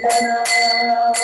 जगन्नाथ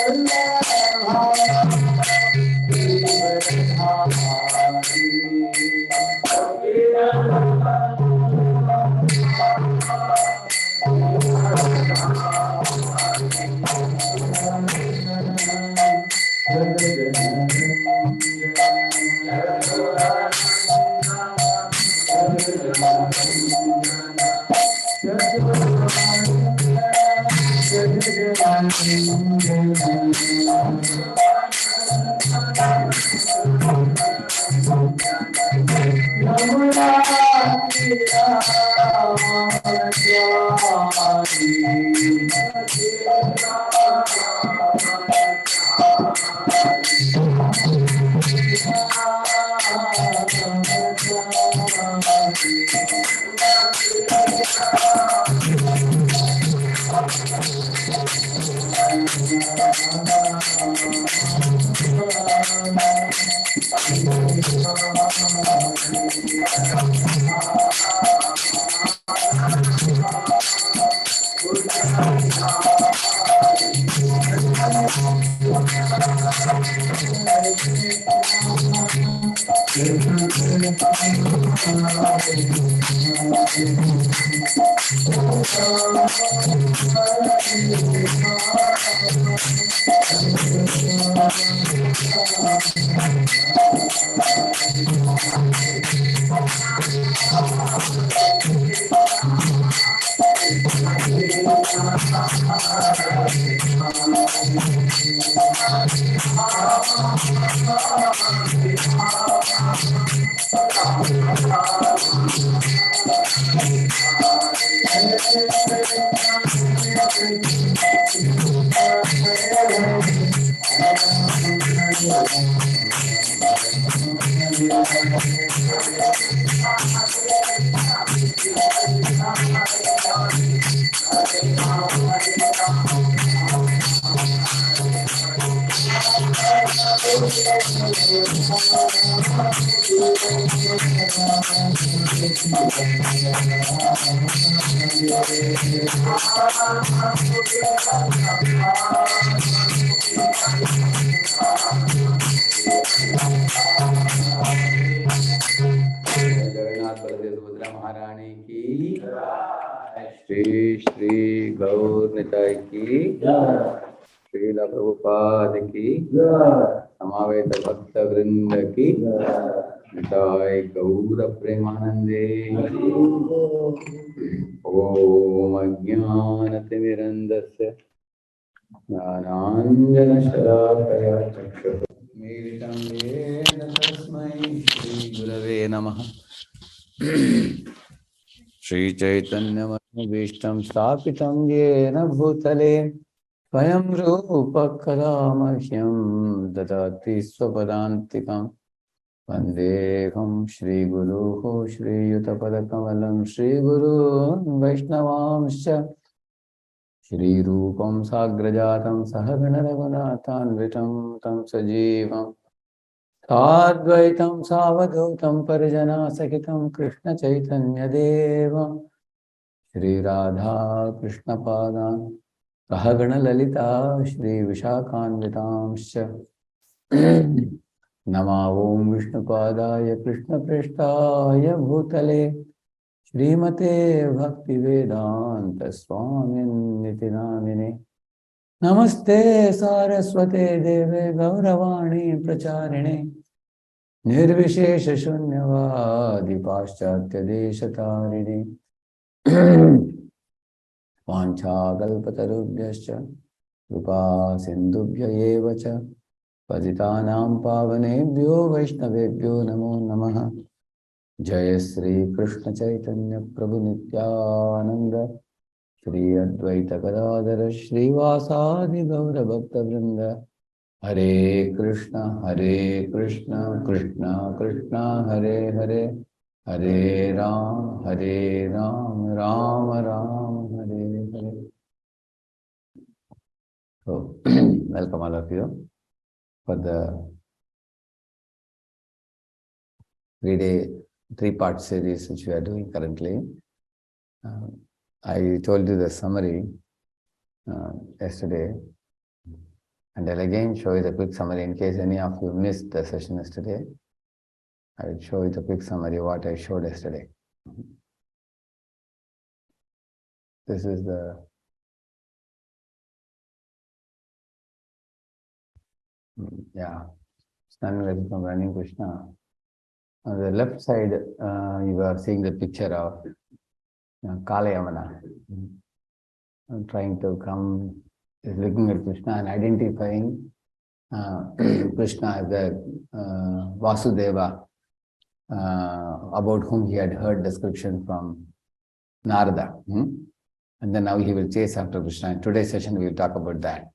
बलदेव सुभद्रा महारानी की, श्री श्री गौर निताय की, श्रील प्रभुपाद की, समावेत भक्त वृंद की, निताय गौर प्रेमानंदे। ओम अज्ञानतिमिरन्धस्य ज्ञानाञ्जनशलाकया चक्षुरुन्मीलितं येन तस्मै श्रीगुरवे नमः। श्रीचैतन्यमनोभीष्टं स्थापितं येन भूतले स्वयं रूपः कदा मह्यं ददाति स्वपदान्तिकं। वन्देऽहं श्रीगुरुः श्रीयुतपदकमलं श्रीगुरून् वैष्णवांश्च श्रीरूपं साग्रजातं सहगणरघुनाथान्वितं तं सजीवं साद्वैतं सावधूतं परिजनासहितं कृष्णचैतन्यदेवं श्रीराधा कृष्णपादान् सहगणललिता श्रीविशाखान्वितांश्च नमो ॐ विष्णुपादाय कृष्णप्रेष्ठाय भूतले श्रीमते भक्तिवेदांत स्वामिन्निति नामिने। नमस्ते सारस्वते देवे गौरवाणी प्रचारिणे निर्विशेष शून्यवादी पाश्चात्य देशतारिणे वाञ्छाकल्पतरुभ्यश्च कृपा सिन्धुभ्य एव च पतितानां पावनेभ्यो वैष्णवेभ्यो नमो नमः। जय श्री कृष्ण चैतन्य प्रभु नित्यानंद श्री अद्वैत गदाधर श्रीवासादि गौर भक्तवृंद। हरे कृष्ण कृष्ण कृष्ण हरे हरे, हरे Ram Ram Ram Hare Hare. So, welcome all of you for the 3-part series which we are doing currently. I told you the summary. yesterday. And I'll again show you the quick summary in case any of you missed the session yesterday. I will show you the quick summary of what I showed yesterday. This is the sunrise from running Krishna. On the left side, you are seeing the picture of Kalyavana. Trying to come, is looking at Krishna and identifying Krishna as the Vasudeva, about whom he had heard description from Narada. And then now he will chase after Krishna. In today's session, we will talk about that.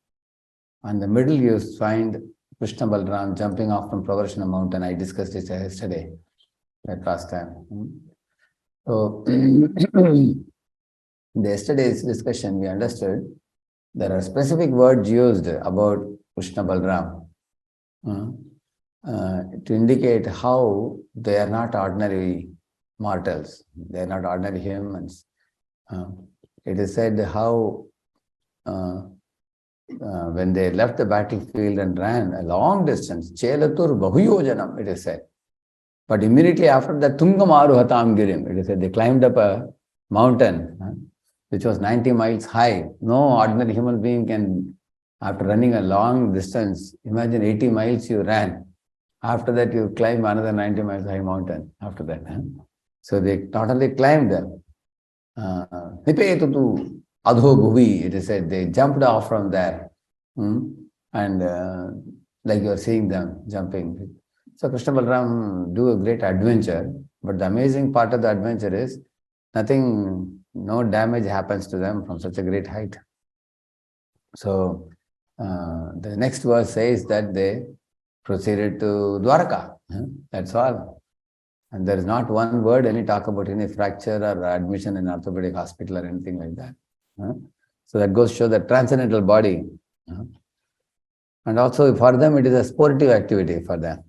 On the middle, you find Krishna Balram jumping off from Pravarshana mountain. I discussed it yesterday, that last time. So, in yesterday's discussion, we understood there are specific words used about Krishna Balram to indicate how they are not ordinary mortals. They are not ordinary humans. It is said how when they left the battlefield and ran a long distance, Chelatur Bahuyojanam, it is said. But immediately after that, Tungamaruhatam Girim, it is said they climbed up a mountain which was 90 miles high. No ordinary human being can, after running a long distance, imagine 80 miles you ran. After that, you climb another 90 miles high mountain after that. So they not only climbed them, Nipetutu Adho Bhuvi, it is said, they jumped off from there. And like you are seeing them jumping. So Krishna Balram do a great adventure, but the amazing part of the adventure is no damage happens to them from such a great height. So the next verse says that they proceeded to Dwaraka. That's all. And there is not one word any talk about any fracture or admission in orthopedic hospital or anything like that. So that goes to show the transcendental body. And also for them, it is a sportive activity for them.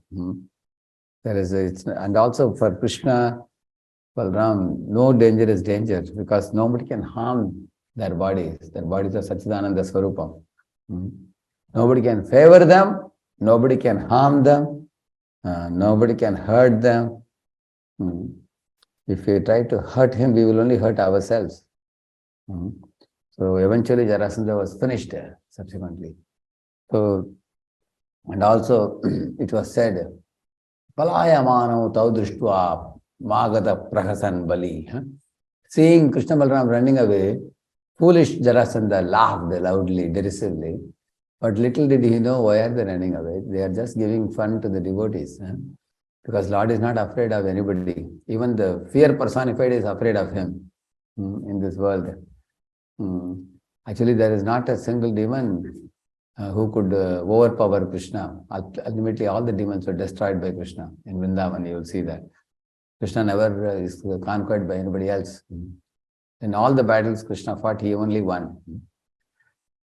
And also for Krishna, Balram, no danger is danger because nobody can harm their bodies. Their bodies are Satchidananda Swarupam. Nobody can favor them, nobody can harm them, nobody can hurt them. If we try to hurt him, we will only hurt ourselves. So eventually Jarasandha was finished subsequently. So, and also it was said, Palayamano taudrishtva magata prahasan bali. Seeing Krishna Balram running away, foolish Jarasandha laughed loudly, derisively. But little did he know why are they running away. They are just giving fun to the devotees. Because Lord is not afraid of anybody. Even the fear personified is afraid of him in this world. Actually, there is not a single demon who could overpower Krishna. Ultimately, all the demons were destroyed by Krishna. In Vrindavan, you will see that. Krishna never is conquered by anybody else. In all the battles Krishna fought, he only won.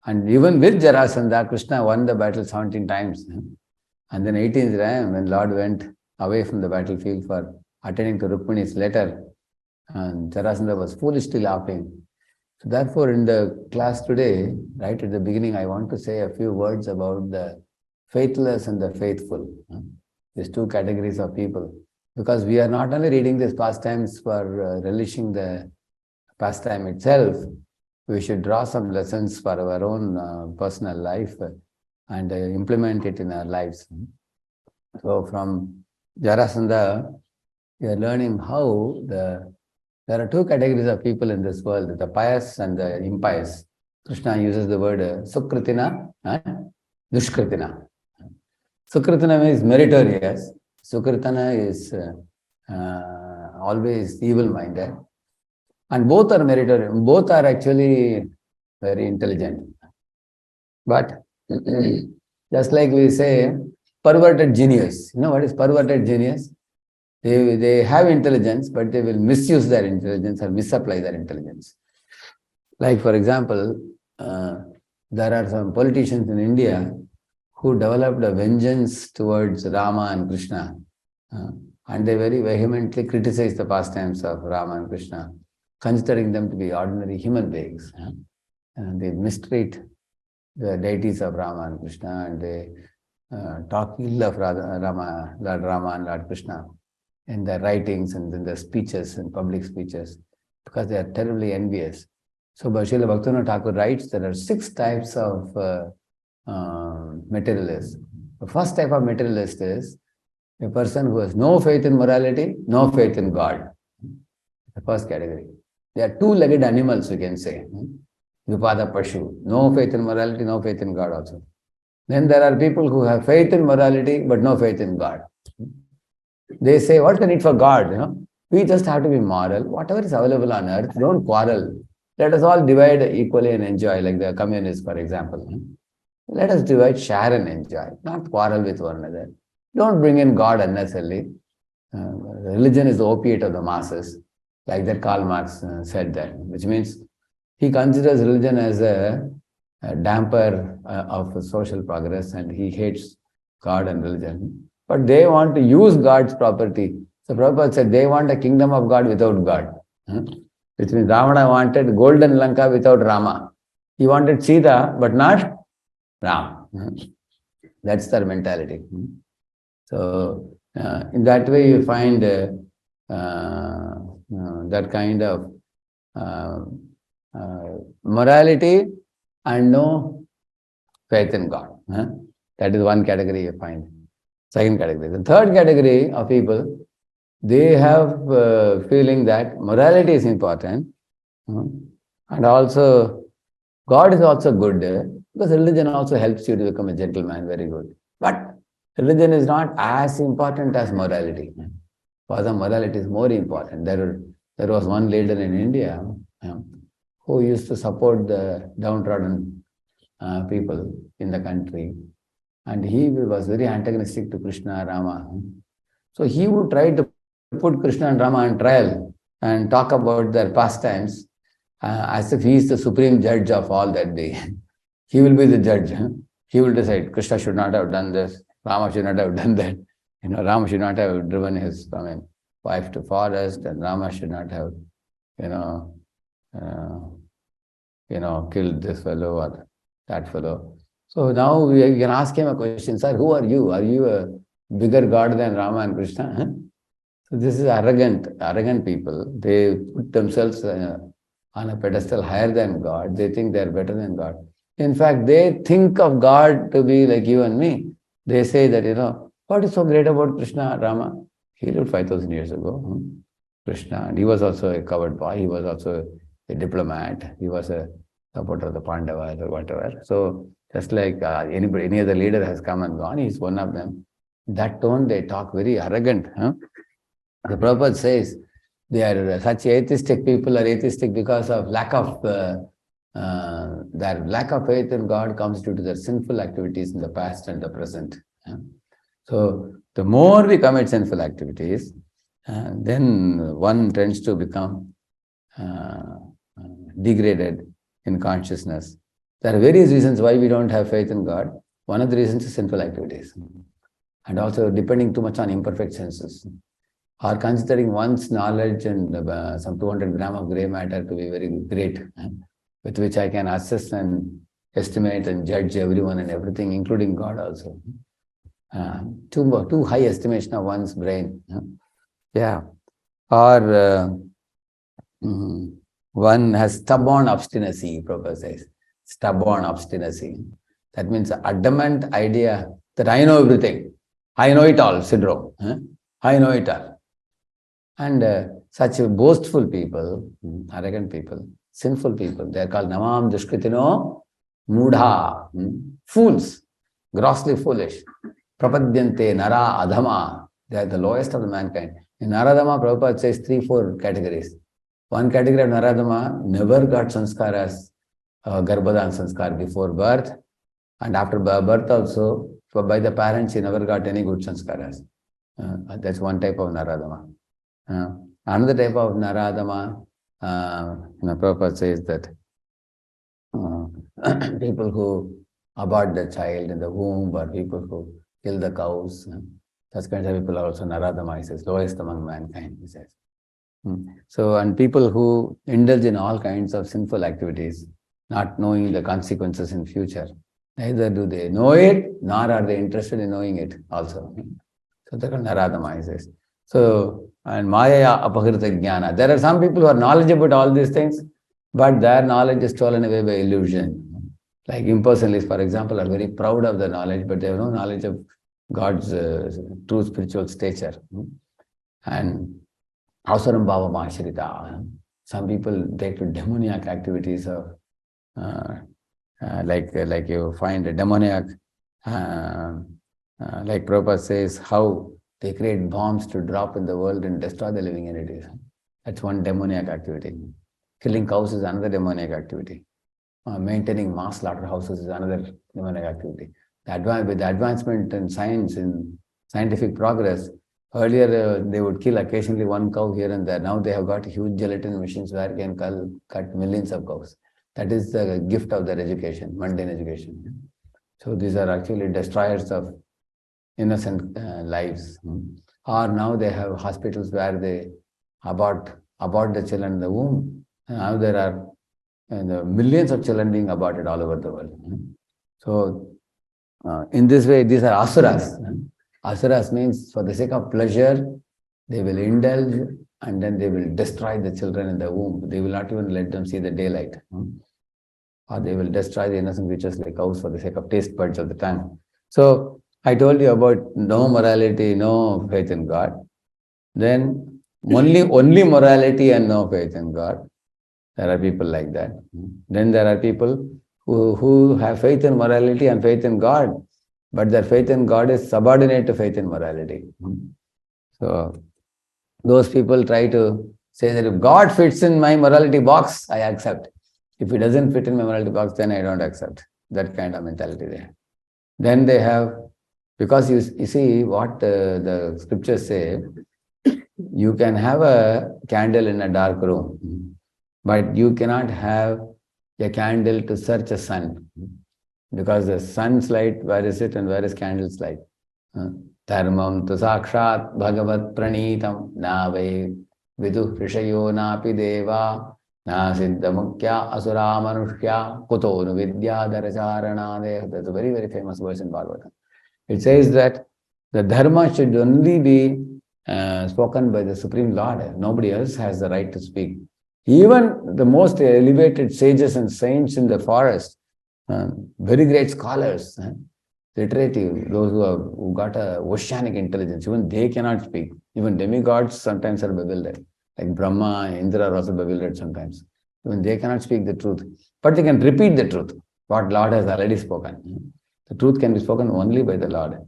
And even with Jarasandha, Krishna won the battle 17 times. And then 18th time, when Lord went away from the battlefield for attending to Rukmini's letter, and Jarasandha was foolishly laughing. So therefore, in the class today, right at the beginning, I want to say a few words about the faithless and the faithful. These two categories of people. Because we are not only reading these pastimes for relishing the pastime itself, we should draw some lessons for our own personal life and implement it in our lives. So from Jarasandha, we are learning how there are two categories of people in this world, the pious and the impious. Krishna uses the word Sukritina and Dushkritina. Sukritina means meritorious. Sukritana is always evil-minded. And both are meritorious. Both are actually very intelligent. But just like we say, perverted genius. You know what is perverted genius? They have intelligence, but they will misuse their intelligence or misapply their intelligence. Like, for example, there are some politicians in India who developed a vengeance towards Rama and Krishna. And they very vehemently criticize the pastimes of Rama and Krishna, considering them to be ordinary human beings. and they mistreat the deities of Rama and Krishna, and they talk ill of Lord Rama and Lord Krishna in their writings and in their speeches, in public speeches, because they are terribly envious. So Srila Bhaktivinoda Thakur writes there are 6 types of materialists. The first type of materialist is a person who has no faith in morality, no faith in God. The first category. They are 2-legged animals, you can say. Vipada Pashu. No faith in morality, no faith in God also. Then there are people who have faith in morality, but no faith in God. They say, what's the need for God? We just have to be moral. Whatever is available on earth, don't quarrel. Let us all divide equally and enjoy, like the communists, for example. Let us divide, share and enjoy, not quarrel with one another. Don't bring in God unnecessarily. Religion is the opiate of the masses, like that Karl Marx said that, which means he considers religion as a damper of social progress, and he hates God and religion. But they want to use God's property. So Prabhupada said they want a kingdom of God without God. Which means Ravana wanted golden Lanka without Rama. He wanted Sita, but not Ram. That's their mentality. So in that way you find that kind of morality and no faith in God. That is one category you find. Second category. The third category of people, they have feeling that morality is important, and also God is also good, because religion also helps you to become a gentleman, very good. But religion is not as important as morality. For them, morality is more important. There was one leader in India who used to support the downtrodden people in the country, and he was very antagonistic to Krishna, Rama. So he would try to put Krishna and Rama on trial and talk about their pastimes as if he is the supreme judge of all that day. He will be the judge. He will decide Krishna should not have done this, Rama should not have done that. Rama should not have driven his wife to forest, and Rama should not have killed this fellow or that fellow. So now we can ask him a question, sir, who are you? Are you a bigger God than Rama and Krishna? So this is arrogant people. They put themselves on a pedestal higher than God. They think they are better than God. In fact, they think of God to be like you and me. They say that, what is so great about Krishna, Rama? He lived 5,000 years ago. Krishna, and he was also a coward boy. He was also a diplomat. He was a supporter of the Pandavas or whatever. So just like any other leader has come and gone, he's one of them. That tone, they talk very arrogant. The Prabhupada says they are such atheistic people are atheistic because of lack of their lack of faith in God comes due to their sinful activities in the past and the present. So the more we commit sinful activities, then one tends to become degraded in consciousness. There are various reasons why we don't have faith in God. One of the reasons is sinful activities, and also depending too much on imperfect senses, or considering one's knowledge and some 200 grams of grey matter to be very great, with which I can assess and estimate and judge everyone and everything, including God also. Too high estimation of one's brain. Or one has stubborn obstinacy, Prabhupada says. Stubborn obstinacy. That means adamant idea that I know everything. I know it all syndrome. I know it all. And such boastful people, arrogant people, sinful people, they are called namam dushkritino mudha, fools, grossly foolish. Prapadyante nara adhama, they are the lowest of the mankind. In Naradama, Prabhupada says 3-4 categories. One category of Naradama never got sanskaras, Garbhadan sanskar before birth, and after birth also, by the parents, he never got any good sanskaras. That's one type of Naradama. Another type of Naradama, Prabhupada says that people who abort the child in the womb, or people who kill the cows, such kinds of people are also Naradama, he says, lowest among mankind, he says. So, and people who indulge in all kinds of sinful activities, not knowing the consequences in future. Neither do they know it, nor are they interested in knowing it also. So they're called Naradama, he says. So, and Maya Apahrita Jnana. There are some people who are knowledgeable about all these things, but their knowledge is stolen away by illusion. Like impersonalists, for example, are very proud of the knowledge, but they have no knowledge of God's true spiritual stature. And Avasaram Bhava Mahashrita. Some people take to demoniac activities of like you find a demoniac, like Prabhupada says, how they create bombs to drop in the world and destroy the living entities. That's one demoniac activity. Killing cows is another demoniac activity. Maintaining mass slaughterhouses is another demonic activity. With the advancement in science, in scientific progress, earlier they would kill occasionally one cow here and there. Now they have got huge gelatin machines where they can cut millions of cows. That is the gift of their education, mundane education. So these are actually destroyers of innocent lives. Or now they have hospitals where they abort the children in the womb. Now there are millions of children being aborted all over the world. So in this way, these are asuras. Asuras means for the sake of pleasure, they will indulge and then they will destroy the children in the womb. They will not even let them see the daylight. Or they will destroy the innocent creatures like cows for the sake of taste buds of the tongue. So I told you about no morality, no faith in God. Then only morality and no faith in God. There are people like that. Then there are people who have faith in morality and faith in God, but their faith in God is subordinate to faith in morality. So those people try to say that if God fits in my morality box, I accept. If it doesn't fit in my morality box, then I don't accept. That kind of mentality there. Then they have, because you see what the scriptures say, you can have a candle in a dark room, but you cannot have a candle to search a sun. Because the sun's light, where is it and where is candle's light? Dharmam tu sakshat bhagavat pranitam na vai vidu rishayo napi deva na siddha mukhya asura manushya kuto nu vidya dharacharana. That's a very, very famous verse in Bhagavatam. It says that the dharma should only be spoken by the Supreme Lord. Nobody else has the right to speak. Even the most elevated sages and saints in the forest, very great scholars, literative, those who got a oceanic intelligence, even they cannot speak. Even demigods sometimes are bewildered. Like Brahma, Indra are also bewildered sometimes. Even they cannot speak the truth. But they can repeat the truth, what Lord has already spoken. The truth can be spoken only by the Lord.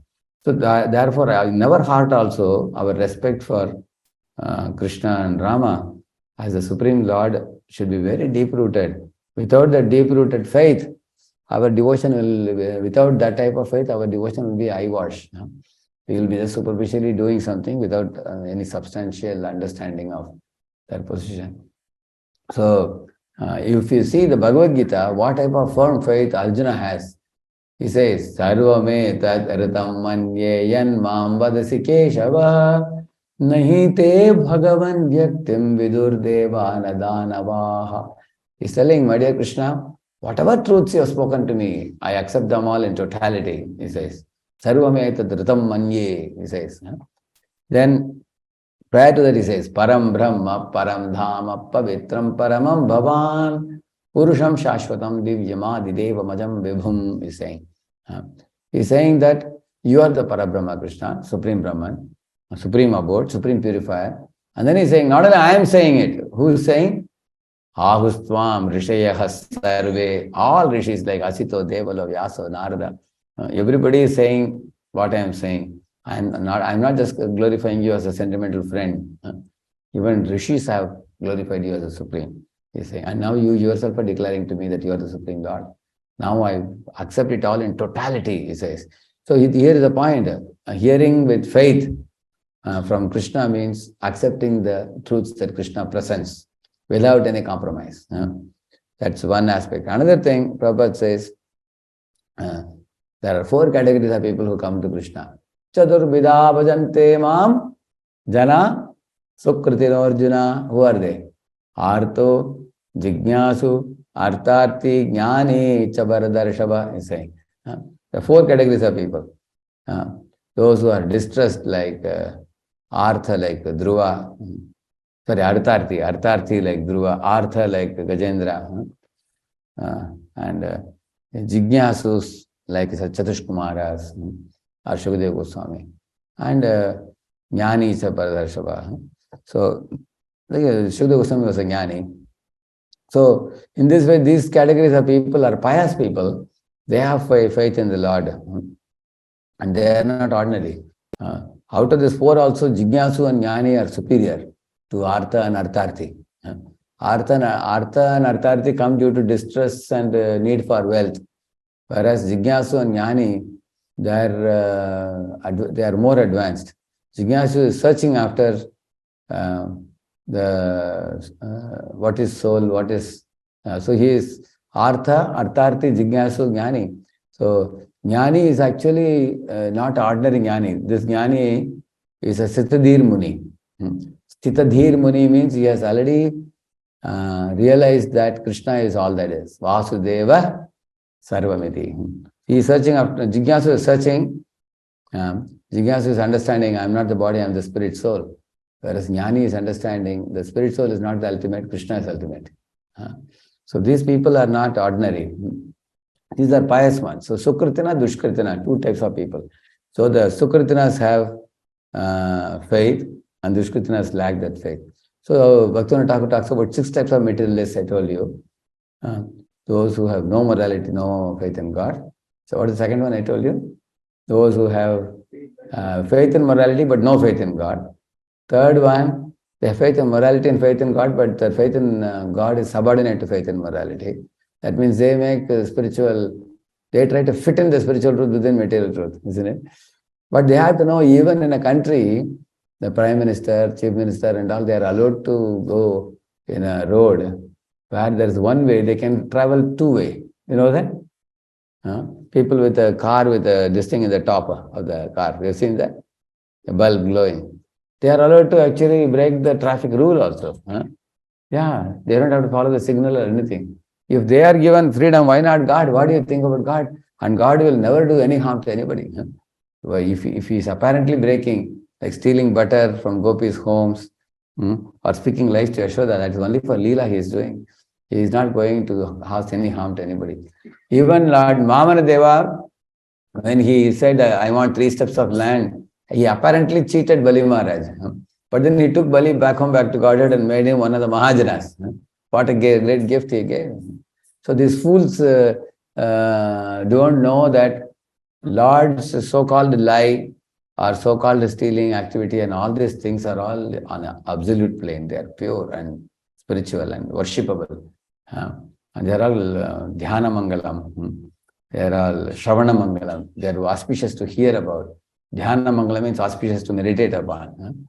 So therefore, in our heart also, our respect for Krishna and Rama as the Supreme Lord should be very deep-rooted. Without that deep-rooted faith, our devotion will, without that type of faith, our devotion will be eyewash. We will be just superficially doing something without any substantial understanding of their position. So, if you see the Bhagavad Gita, what type of firm faith Arjuna has? He says, Sarvame tat aratam manyeyan mam vadasi keshava nahi te bhagavan vyaktim vidur devanadhanavaha. He's telling, my dear Krishna, whatever truths you have spoken to me, I accept them all in totality, he says. Sarvame tat aratam manye, he says. Then, prior to that, he says, Param Brahma, Param Dhama, Pavitram, Paramam Bhavan, Purusham Shashvatam Divyamadi Deva Majam Vibhum, is saying. He's saying that you are the Parabrahma Krishna, Supreme Brahman, Supreme Abode, Supreme Purifier. And then he's saying, not only I am saying it, who is saying? Ahustvam, Rishayah, Sarve, all rishis like Asito, Devalo, Vyaso, Narada. Everybody is saying what I am saying. I'm not just glorifying you as a sentimental friend. Even rishis have glorified you as a Supreme. He's saying, and now you yourself are declaring to me that you are the Supreme Lord. Now I accept it all in totality, he says. So here is the point. Hearing with faith from Krishna means accepting the truths that Krishna presents without any compromise. That's one aspect. Another thing, Prabhupada says, there are 4 categories of people who come to Krishna. Chaturvidha bhajante mam jana sukritin Arjuna. Who are they? Arto, Jignasu, Artharthi, Jnani, Chabardarshava, is saying. The four categories of people. Those who are distressed like Artha, like Dhruva, sorry, Artharthi like Dhruva, Artha like Gajendra, and Jignasus like Chatushkumaras, or Shukadeva Goswami, and Jnani Chabardarshava. So, Shukadeva Goswami was a Jnani. So, in this way, these categories of people are pious people. They have faith in the Lord, and they are not ordinary. Out of these four also, Jignasu and Jnani are superior to Artha and Artharthi. Artha and Artharthi come due to distress and need for wealth, whereas Jignasu and Jnani, they are more advanced. Jignasu is searching after what is soul, what is... so he is Artha, Artharthi, Jignasu, Jnani. So Jnani is actually not ordinary Jnani. This Jnani is a Sthitadhir Muni. Sthitadhir Muni means he has already realized that Krishna is all that is. Vasudeva Sarvamiti. He is searching after... Jignasu is searching. Jignasu is understanding, I am not the body, I am the spirit soul. Whereas Jnani is understanding, the spirit soul is not the ultimate, Krishna is ultimate. So these people are not ordinary. These are pious ones. So Sukritina, Dushkritina, two types of people. So the Sukritinas have faith and Dushkritinas lack that faith. So Bhaktivinoda Thakur talks about 6 types of materialists, I told you. Those who have no morality, no faith in God. So what is the second one I told you? Those who have faith in morality but no faith in God. Third one, they have faith in morality and faith in God, but their faith in God is subordinate to faith in morality. That means they make they try to fit in the spiritual truth within material truth, isn't it? But they have to know, even in a country, the Prime Minister, Chief Minister and all, they are allowed to go in a road where there is one way, they can travel 2 way. You know that? People with a car with this thing in the top of the car, you have seen that? A bulb glowing. They are allowed to actually break the traffic rule also. Yeah, they don't have to follow the signal or anything. If they are given freedom, why not God? What do you think about God? And God will never do any harm to anybody. If he is apparently breaking, like stealing butter from gopis' homes, or speaking lies to Yashoda, that is only for Leela he is doing. He is not going to cause any harm to anybody. Even Lord Vamana Deva, when he said, I want 3 steps of land, he apparently cheated Bali Maharaj. But then he took Bali back home, back to Godhead, and made him one of the Mahajanas. What a great gift he gave. So these fools don't know that Lord's so-called lie or so-called stealing activity and all these things are all on an absolute plane. They are pure and spiritual and worshipable. And they are all Dhyana Mangalam. They are all Shravana Mangalam. They are auspicious to hear about. Dhyana Mangalam means auspicious to meditate upon.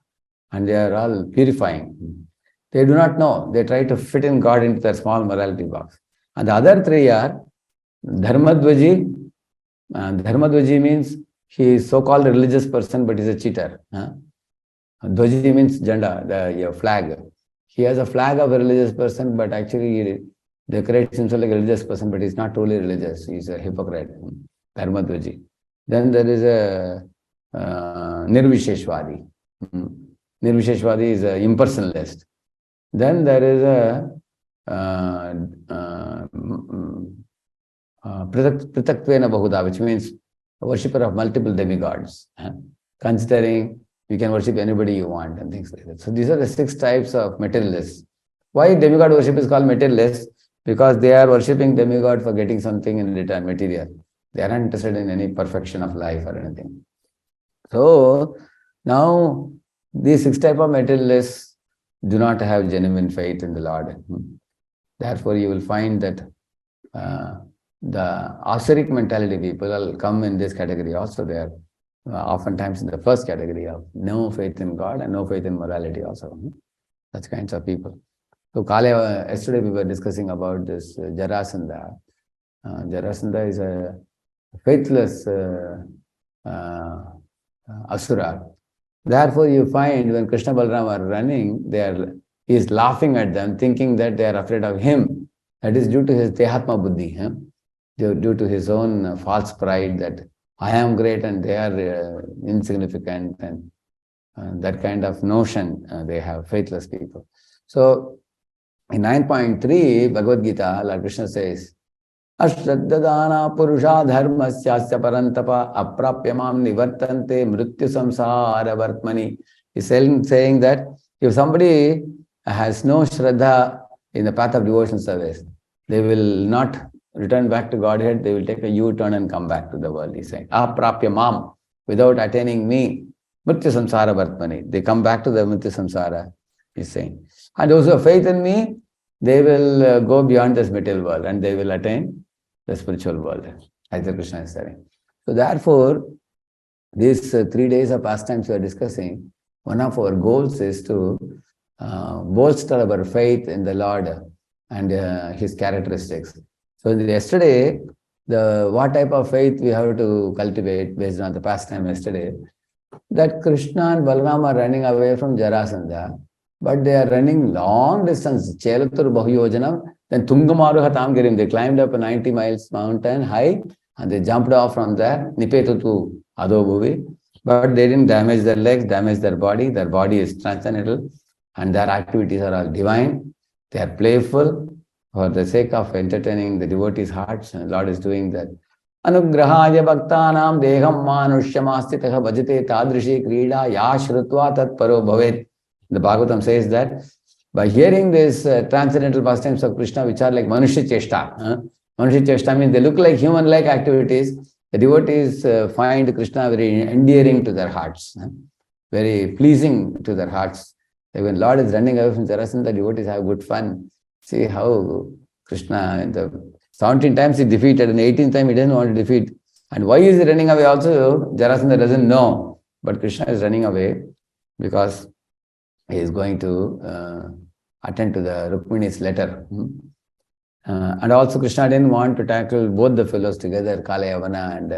And they are all purifying. They do not know. They try to fit in God into their small morality box. And the other 3 are Dharmadvaji. Dharmadvaji means he is so-called religious person, but he is a cheater. Dvaji means janda, the flag. He has a flag of a religious person, but actually he decorates himself like a religious person, but he is not truly religious. He is a hypocrite. Dharmadvaji. Then there is a Nirvisheshwadi. Nirvisheshwadi is an impersonalist. Then there is a Pritatvena Bahuda, which means a worshipper of multiple demigods, considering you can worship anybody you want and things like that. So these are the 6 types of materialists. Why demigod worship is called materialist? Because they are worshipping demigod for getting something in return, material. They are not interested in any perfection of life or anything. So now these 6 types of materialists do not have genuine faith in the Lord. Therefore, you will find that the asuric mentality people will come in this category also. They are oftentimes in the first category of no faith in God and no faith in morality also. Such kinds of people. So yesterday we were discussing about this Jarasandha. Jarasandha is a faithless asura. Therefore, you find when Krishna Balaram are running, he is laughing at them, thinking that they are afraid of him. That is due to his Tehatma Buddhi, due to his own false pride that I am great and they are insignificant, and that kind of notion they have, faithless people. So in 9.3 Bhagavad Gita, Lord Krishna says, Ashraddadana purusha dharmasyasya parantapa aprapyamam nivartante mrityu samsara vartmani. He's saying that if somebody has no shraddha in the path of devotion service, they will not return back to Godhead, they will take a U-turn and come back to the world, he's saying. Aprapyamam, without attaining me, mrityu samsara vartmani. They come back to the mrityu samsara, he's saying. And those who have faith in me, they will go beyond this material world and they will attain the spiritual world, as Krishna is saying. So therefore, these 3 days of pastimes we are discussing, one of our goals is to bolster our faith in the Lord and his characteristics. So yesterday, what type of faith we have to cultivate based on the pastime yesterday, that Krishna and Balaram are running away from Jarasandha, but they are running long distance, Chelatur Bahuyojanam, then Tungamaruha Tamgirim, they climbed up a 90 miles mountain high and they jumped off from there, Nipetutu Adobhuvi, but they didn't damage their legs, damage their body is transcendental and their activities are all divine, they are playful for the sake of entertaining the devotees' hearts, and the Lord is doing that. Anugrahaya bhaktanam deham manushyamastitaha bhajate tadrishi krida ya shrutva tat paro bhavet. The Bhagavatam says that by hearing these transcendental pastimes of Krishna, which are like Manushya Cheshta, Manushya Cheshta means they look like human-like activities, the devotees find Krishna very endearing to their hearts, very pleasing to their hearts. Like when Lord is running away from Jarasandha, the devotees have good fun. See how Krishna, in the 17 times he defeated, and 18th time he doesn't want to defeat. And why is he running away also? Jarasandha doesn't know. But Krishna is running away because he is going to attend to the Rukmini's letter. And also Krishna didn't want to tackle both the fellows together, Kalyavana and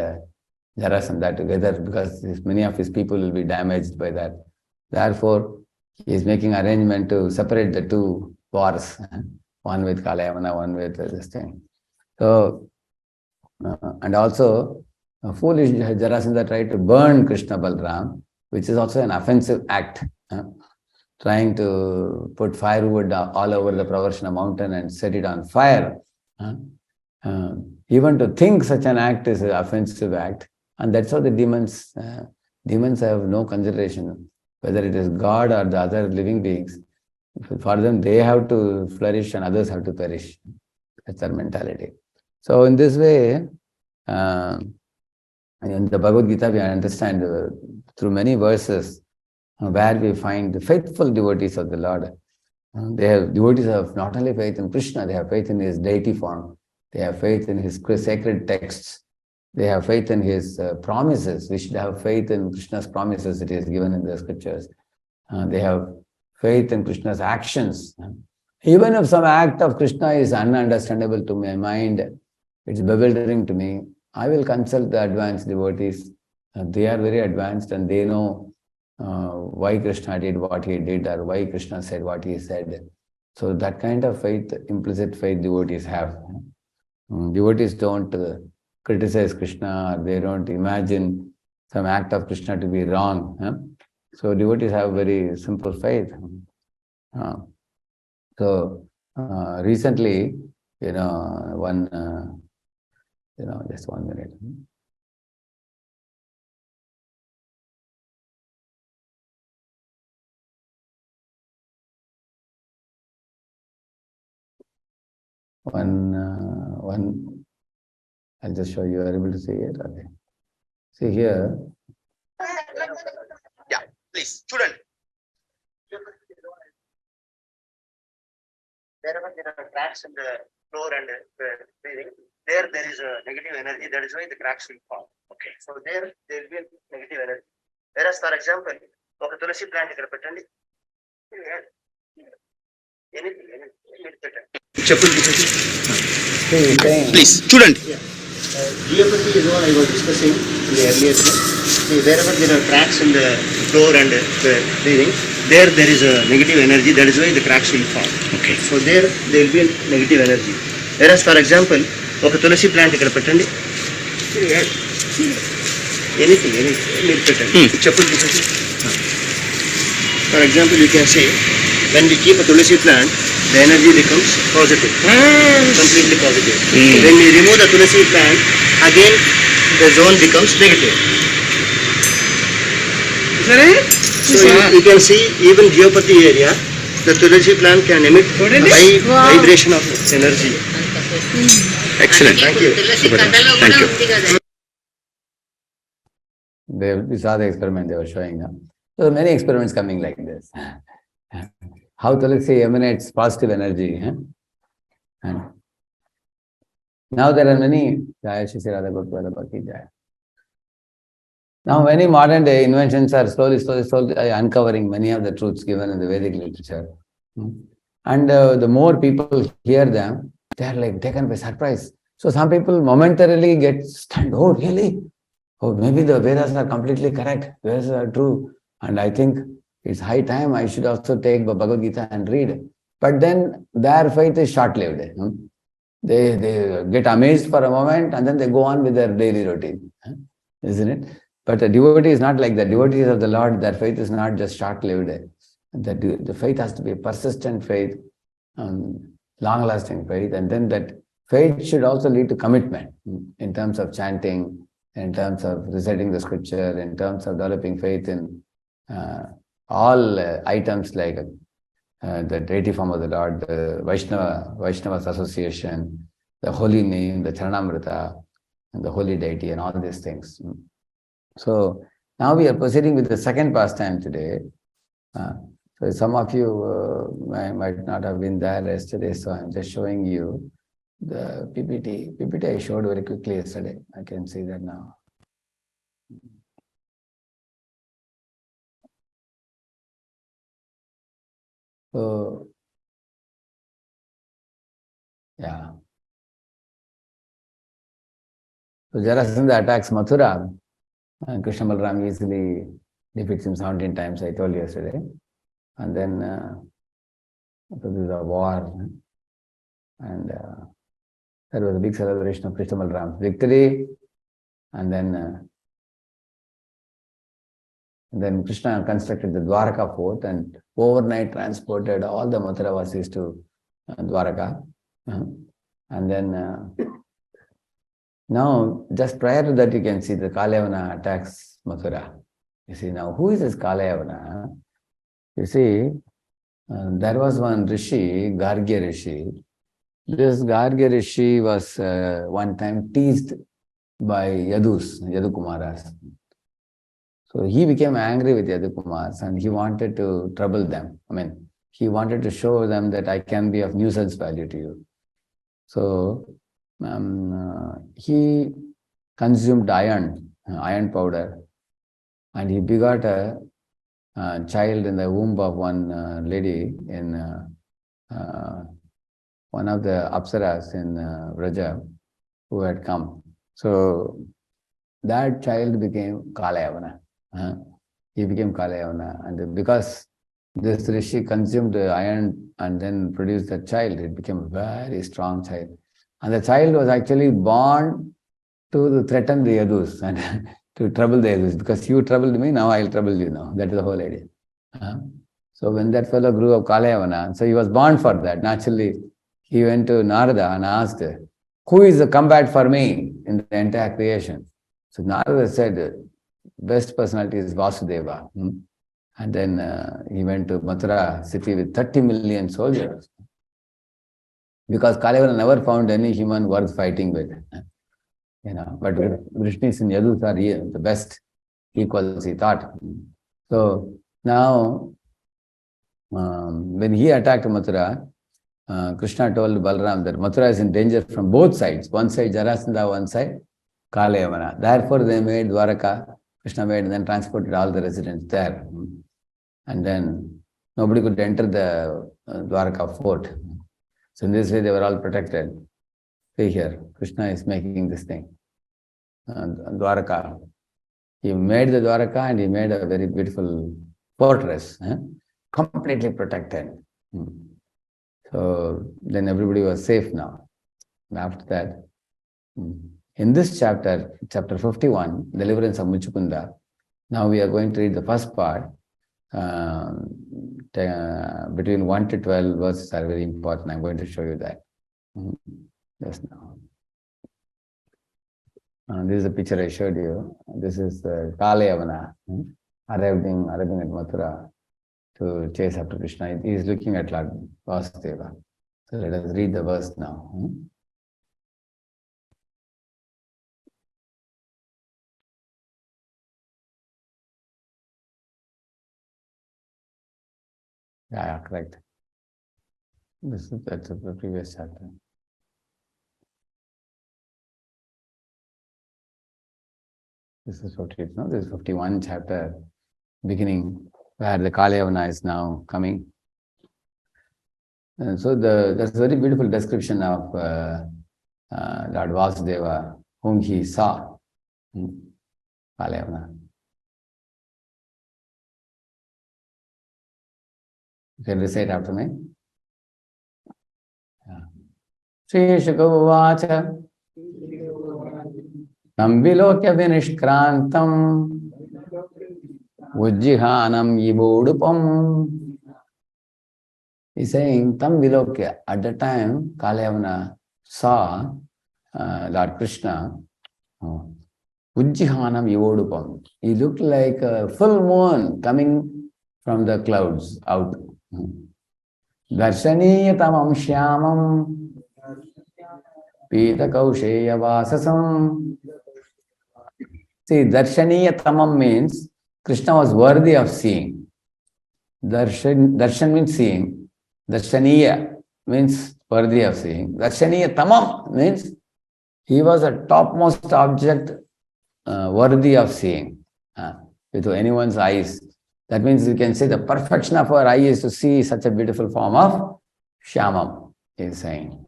Jarasandha together, because many of his people will be damaged by that. Therefore, he is making arrangement to separate the two wars, one with Kalyavana, one with this thing. So, and also, foolish Jarasandha tried to burn Krishna Balram, which is also an offensive act. Trying to put firewood all over the Pravarshana mountain and set it on fire. Even to think such an act is an offensive act. And that's how the demons have no consideration, whether it is God or the other living beings. For them, they have to flourish and others have to perish. That's their mentality. So in this way, in the Bhagavad Gita, we understand through many verses where we find the faithful devotees of the Lord. Devotees have not only faith in Krishna, they have faith in his deity form. They have faith in his sacred texts. They have faith in his promises. We should have faith in Krishna's promises that he has given in the scriptures. They have faith in Krishna's actions. Even if some act of Krishna is ununderstandable to my mind, it's bewildering to me, I will consult the advanced devotees. They are very advanced and they know why Krishna did what he did or why Krishna said what he said. So that kind of faith, implicit faith devotees have. Devotees don't criticize Krishna, or they don't imagine some act of Krishna to be wrong. So devotees have very simple faith. So recently, just 1 minute. I'll just show you. Are able to see it? Okay. See here. Yeah, please, student. Wherever there are cracks in the floor and the breathing, there is a negative energy. That is why the cracks will fall. Okay. So there will be a negative energy. Whereas, for example, ఒక తులసి plant ఇక్కడ పెట్టండి. Please, student. GFT is what I was discussing in the earlier class. See, wherever there are cracks in the floor and the breathing, there is a negative energy. That is why the cracks will fall. Okay. So there will be a negative energy. Whereas, for example, ఒక తులసి plant ఇక్కడ పెట్టండి. Anything, మీరు పెట్టండి. చెప్పులు తీసేసి. For example, you can say, when we keep a tulsi plant, the energy becomes positive, completely positive. When we remove the tulsi plant, again the zone becomes negative. So you can see, even Geopathy area, the tulsi plant can emit high vibration of energy. Excellent. Thank you. Thank you. We saw the experiment they were showing. So many experiments coming like this. How Tulsi emanates positive energy. And now there are many. Now many modern day inventions are slowly uncovering many of the truths given in the Vedic literature. And the more people hear them, they are like taken by surprise. So some people momentarily get stunned. Oh, really? Oh, maybe the Vedas are completely correct. Vedas are true. And I think it's high time I should also take the Bhagavad Gita and read. But then their faith is short-lived. They get amazed for a moment and then they go on with their daily routine. Isn't it? But a devotee is not like that. Devotees of the Lord, their faith is not just short-lived. The faith has to be a persistent faith, long-lasting faith. And then that faith should also lead to commitment in terms of chanting, in terms of reciting the scripture, in terms of developing faith in all items like the deity form of the Lord, the Vaishnavas association, the holy name, the Charanamrita, and the holy deity, and all these things. So now we are proceeding with the second pastime today. So some of you might not have been there yesterday, so I'm just showing you the PPT. PPT I showed very quickly yesterday. I can see that now. So, yeah. So Jarasandha attacks Mathura, and Krishna Balaram easily defeats him 17 times, I told you yesterday. And then so this is a war. And there was a big celebration of Krishna Balaram's victory. And then Krishna constructed the Dwaraka fort and overnight transported all the Mathuravasis to Dwaraka. And then now, just prior to that, you can see the Kalyavana attacks Mathura. You see now, who is this Kalyavana? You see, there was one Rishi, Gargya Rishi. This Gargya Rishi was one time teased by Yadukumaras. So he became angry with Yadukumars and he wanted to trouble them. I mean, he wanted to show them that I can be of nuisance value to you. So he consumed iron powder, and he begot a child in the womb of one lady in one of the Apsaras in Vraja who had come. So that child became Kalyavana. He became Kalyavana, and because this Rishi consumed iron and then produced a child, it became a very strong child. And the child was actually born to threaten the Yadus and to trouble the Yadus. Because you troubled me, now I'll trouble you now. That is the whole idea. So when that fellow grew up Kalyavana, so he was born for that. Naturally, he went to Narada and asked, who is the combat for me in the entire creation? So Narada said, best personality is Vasudeva. And then he went to Mathura city with 30 million soldiers. Because Kalyavana never found any human worth fighting with. But Vrishnis and Yadus are here, the best equals, he thought. So now, when he attacked Mathura, Krishna told Balaram that Mathura is in danger from both sides. One side Jarasandha, one side Kalyavana. Therefore they made Dwaraka, Krishna made and then transported all the residents there. And then nobody could enter the Dwaraka fort. So in this way they were all protected. See here, Krishna is making this thing. Dwaraka. He made the Dwaraka and he made a very beautiful fortress, completely protected. So then everybody was safe now. After that, in this chapter, chapter 51, Deliverance of Muchukunda, now we are going to read the first part. Between 1 to 12 verses are very important. I'm going to show you that just now. This is the picture I showed you. This is Kalyavana arriving at Mathura to chase after Krishna. He is looking at Lord Vasudeva. So let us read the verse now. Yeah, correct. That's the previous chapter. This is 50, no? This is 51 chapter, beginning where the Kalyavana is now coming. And so that's a very beautiful description of Lord Vasudeva, whom he saw. Kalyavana. You can recite after me. Shri Shukavacha Namvilokya Vinishkrantam Ujjihanam Yibodupam. He's saying, Tam Vilokya. At the time, Kalyavana saw Lord Krishna, Ujjihanam Yibodupam. He looked like a full moon coming from the clouds out. Darshaniyatamam Shyamam Pita Kausheya Vasasam. See, Darshaniyatamam means Krishna was worthy of seeing. Darshan means seeing. Darshaniya means worthy of seeing. Darshaniya Tamam means he was a topmost object worthy of seeing with anyone's eyes. That means you can say the perfection of our eye is to see such a beautiful form of Shyamam, he is saying.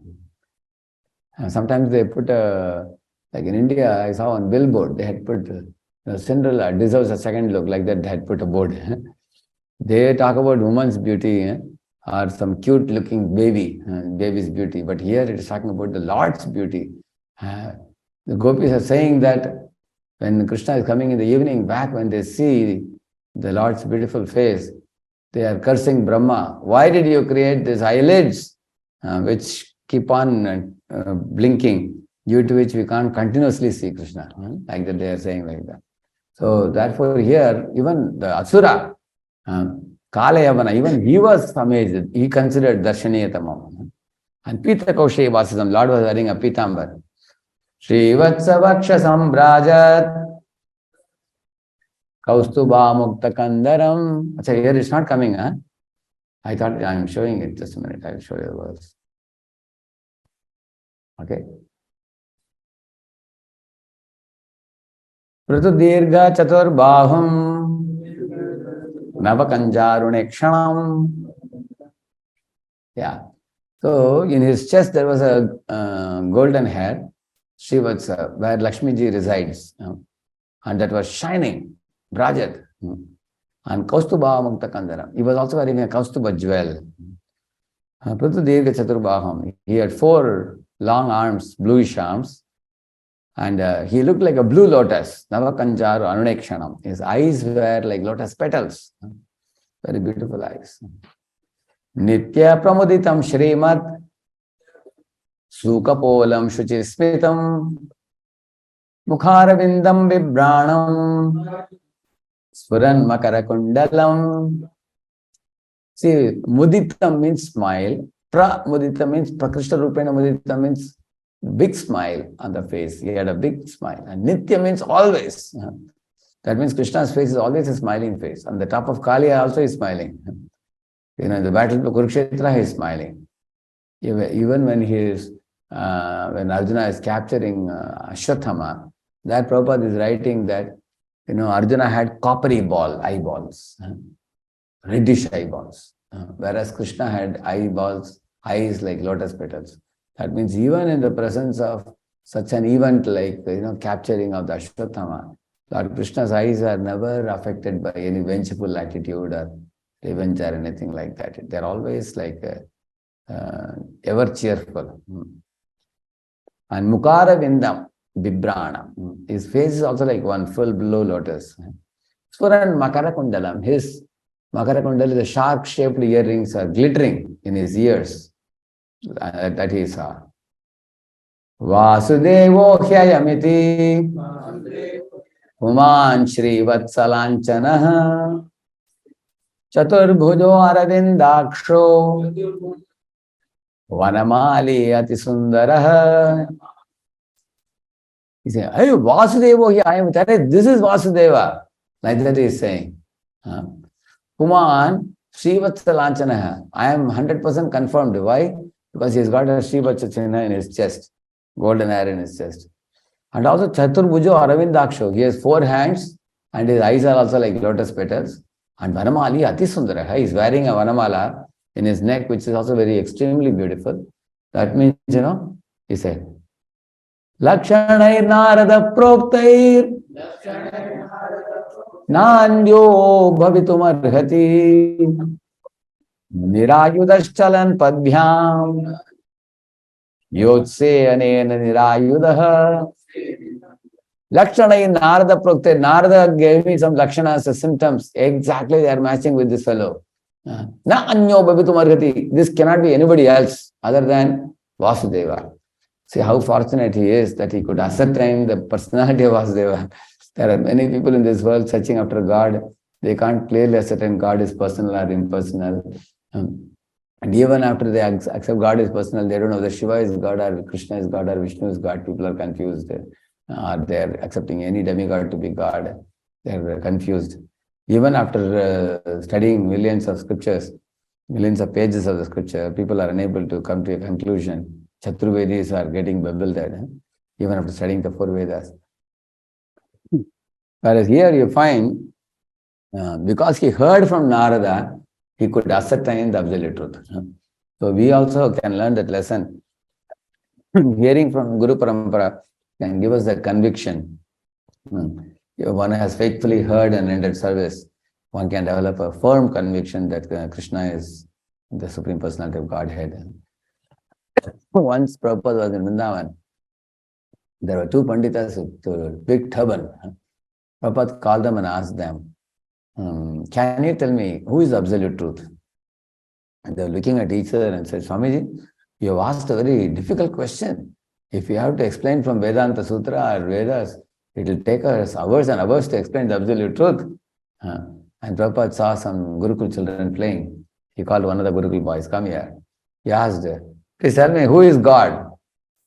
And sometimes they put like in India, I saw on billboard, they had put Cinderella deserves a second look, like that they had put a board. They talk about woman's beauty or some cute looking baby's beauty, but here it is talking about the Lord's beauty. The gopis are saying that when Krishna is coming in the evening back, when they see the Lord's beautiful face, they are cursing Brahma. Why did you create these eyelids which keep on blinking, due to which we can't continuously see Krishna? Like that they are saying like that. So therefore here, even the Asura, Kalyavana, even he was amazed. He considered Darshaniyatamam. And Pita Kausheya Vasasam, Lord was wearing a pitambar. Shri Vatsa Vaksha Sambrajat Kaustuba Mukta Kandaram. Achha, here it's not coming, huh? I thought I'm showing it. Just a minute, I'll show you the verse. Okay. Pratudirga Chaturbahum Navakanjarunekshanam. Yeah. So in his chest there was a golden hair, Srivatsa, where Lakshmiji resides. And that was shining, Brajat. And Kaustuba Mukta Kandaram. He was also wearing a Kaustuba jewel. Pratudirga Chaturbaham. He had 4 long arms, bluish arms. And he looked like a blue lotus. Navakanjaru Anunekshanam. His eyes were like lotus petals. Very beautiful eyes. Nitya Pramuditam Shrimat Sukapolam Shuchismitam Mukharavindam Vibranam Sfuran Makarakundalam. See, Muditam means smile. Mudita means Prakrishna Rupena Mudita means big smile on the face. He had a big smile. And Nitya means always. That means Krishna's face is always a smiling face. On the top of Kaliya also is smiling. In the battle of Kurukshetra, he is smiling. Even when he is, when Arjuna is capturing Ashwathama, that Prabhupada is writing that, Arjuna had coppery eyeballs, reddish eyeballs, whereas Krishna had eyes like lotus petals. That means even in the presence of such an event like, capturing of the Ashwathama, Lord Krishna's eyes are never affected by any vengeful attitude or revenge or anything like that. They're always like ever cheerful. And Mukara Vindam Bibrana. His face is also like one full blue lotus. Swaran Makara Kundalam. His Makara Kundal, the shark-shaped earrings are glittering in his ears. That he saw. Vasudevo Hyayamiti Human Shri Vatsalanchanaha Chaturbhujo Aravindaksho Vanamali Atisundaraha. He said, hey, Vasudeva here, I am telling, this is Vasudeva. Like that he is saying. Puman Srivatsalanchanaha. I am 100% confirmed. Why? Because he has got a Srivatsachana in his chest, golden hair in his chest. And also Chaturbhujo Aravindaksho. He has 4 hands and his eyes are also like lotus petals. And Vanamali Atisundaraha. He is wearing a Vanamala in his neck, which is also very extremely beautiful. That means, he said, Lakshanai Narada Proktair Nandyo Bhavitumarhati Nirayudaschalan Padbhyam Yotse Anena Nirayudaha. Lakshanai Narada Proktair. Narada gave me some lakshanas, symptoms. Exactly they are matching with this fellow. Na anyo bhavitumarhati. This cannot be anybody else other than Vasudeva. See how fortunate he is that he could ascertain the personality of Vasudeva. There are many people in this world searching after God. They can't clearly ascertain God is personal or impersonal. And even after they accept God is personal, they don't know whether Shiva is God or Krishna is God or Vishnu is God. People are confused. They're accepting any demigod to be God. They're confused. Even after studying millions of scriptures, millions of pages of the scripture, people are unable to come to a conclusion. Chaturvedis are getting bewildered, even after studying the 4 Vedas. Whereas here you find, because he heard from Narada, he could ascertain the absolute truth. So we also can learn that lesson. Hearing from Guru Parampara can give us that conviction. One has faithfully heard and rendered service. One can develop a firm conviction that Krishna is the Supreme Personality of Godhead. Once Prabhupada was in Vrindavan, there were 2 Panditas with a big turban. Prabhupada called them and asked them, can you tell me who is absolute truth? And they were looking at each other and said, Swamiji, you have asked a very difficult question. If you have to explain from Vedanta Sutra or Vedas, it will take us hours and hours to explain the absolute truth. And Prabhupada saw some Gurukul children playing. He called one of the Gurukul boys, come here. He asked, please tell me, who is God?